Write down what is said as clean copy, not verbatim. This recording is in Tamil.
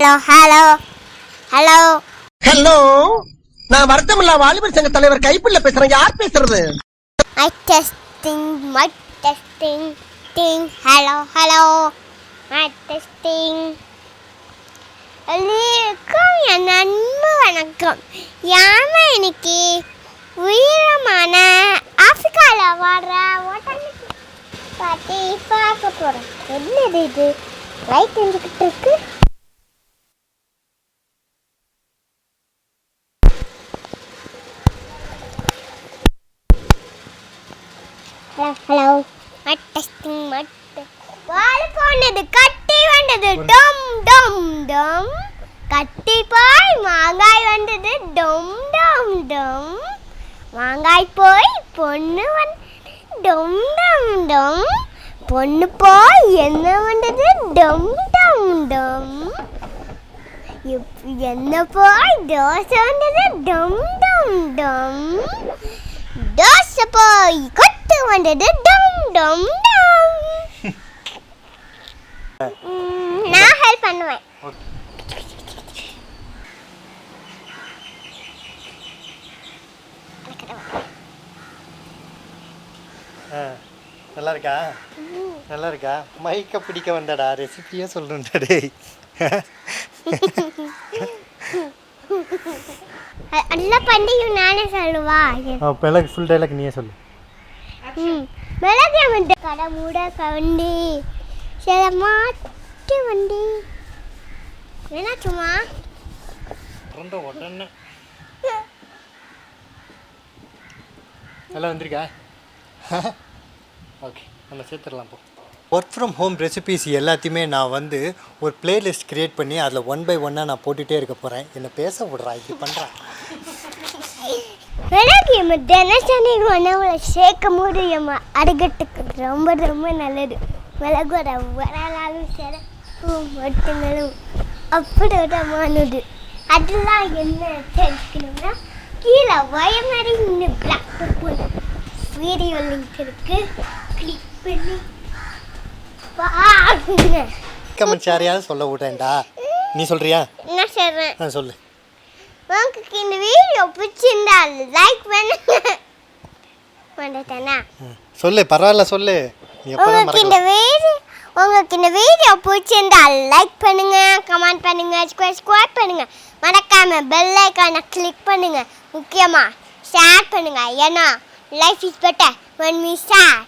ஹலோ ஹலோ ஹலோ, நான் வருத்தமில்லா வாலிபர் சங்க தலைவர் கைப்புள்ள பேசுறேன். யார் பேசுறது? My testing ding. Hello hello my testing. எல்லாருக்கும் என் அன்பு வணக்கம். யாம இன்னைக்கு உயரமான ஆப்பிரிக்காவில் வர ஓட்டலுக்கு பார்த்து பார்க்க போகிறோம். என்னது இது? லைட் எரிஞ்சுக்கிட்டு இருக்கு. ஹலோ டெஸ்டிங் வால் போனது கட்டி வந்தது டம் டம் டம். கட்டி போய் மாங்காய் வந்தது டம் டம் டம். மாங்காய் போய் பொண்ணு வந்தது டம் டம் டம். பொண்ணு போய் என்ன வந்தது டம் டம் டம். என்ன போய் தோசை வந்தது டம் டம் டம். தோசை போய் கொத்து வந்தது டம் டம் டம். நான் ஹெல்ப் பண்ணுவேன். நல்லா இருக்கா? நல்லா இருக்கா? மைக்க பிடிக்க வந்தடா, ரெசிபியே சொல்றேன்டா டேய். எல்லா பண்டிகையும் நானே சொல்லுவா. மிளகு ஃபுல் டைலாக் நீயே சொல்லு. மிளகு வந்து கடை மூட கவண்டி சில மாட்டு வண்டி என்னாச்சுமா உடனே நல்லா வந்திருக்கா? ஓகே, நம்ம சேர்த்துடலாம். போ. ஒர்க் ஃப்ரம் ஹோம் ரெசிபிஸ் எல்லாத்தையுமே நான் வந்து ஒரு பிளேலிஸ்ட் க்ரியேட் பண்ணி அதில் 1 by 1 நான் போட்டுகிட்டே இருக்க போகிறேன். என்னை பேச விட்றா, இப்படி பண்ணுறேன். மிளகு தினசரி உணவுல சேர்க்க முடியுமா? அருகட்டுக்கு ரொம்ப ரொம்ப நல்லது. மிளகோட வரலாறு சிறப்பு மட்டுங்களும் அப்படிமானது. அதெல்லாம் என்ன தெரிஞ்சுக்கணும்னா கீழே வயமரி பிளாக் வீடியோ லிங்க் இருக்கு, கிளிக் பண்ணி பாருங்க. கமெண்ட்ஸ் யாரையாவது சொல்ல விட்றேன்டா. நீ சொல்றியா? என்ன சொல்றேன் சொல்லு. உங்களுக்கு இந்த வீடியோ பிடிச்சிருந்தா லைக் பண்ணுங்க. வந்துட்டேனா? சொல்லு, பரவாயில்ல சொல்லு. உங்களுக்கு இந்த வீடியோ பிடிச்சிருந்தா லைக் பண்ணுங்க, கமெண்ட் பண்ணுங்க, சப்ஸ்கிரைப் பண்ணுங்க. மறக்காம பெல் ஐகானை கிளிக் பண்ணுங்க. முக்கியமா ஷேர் பண்ணுங்க. ஏன்னா life is better when we share.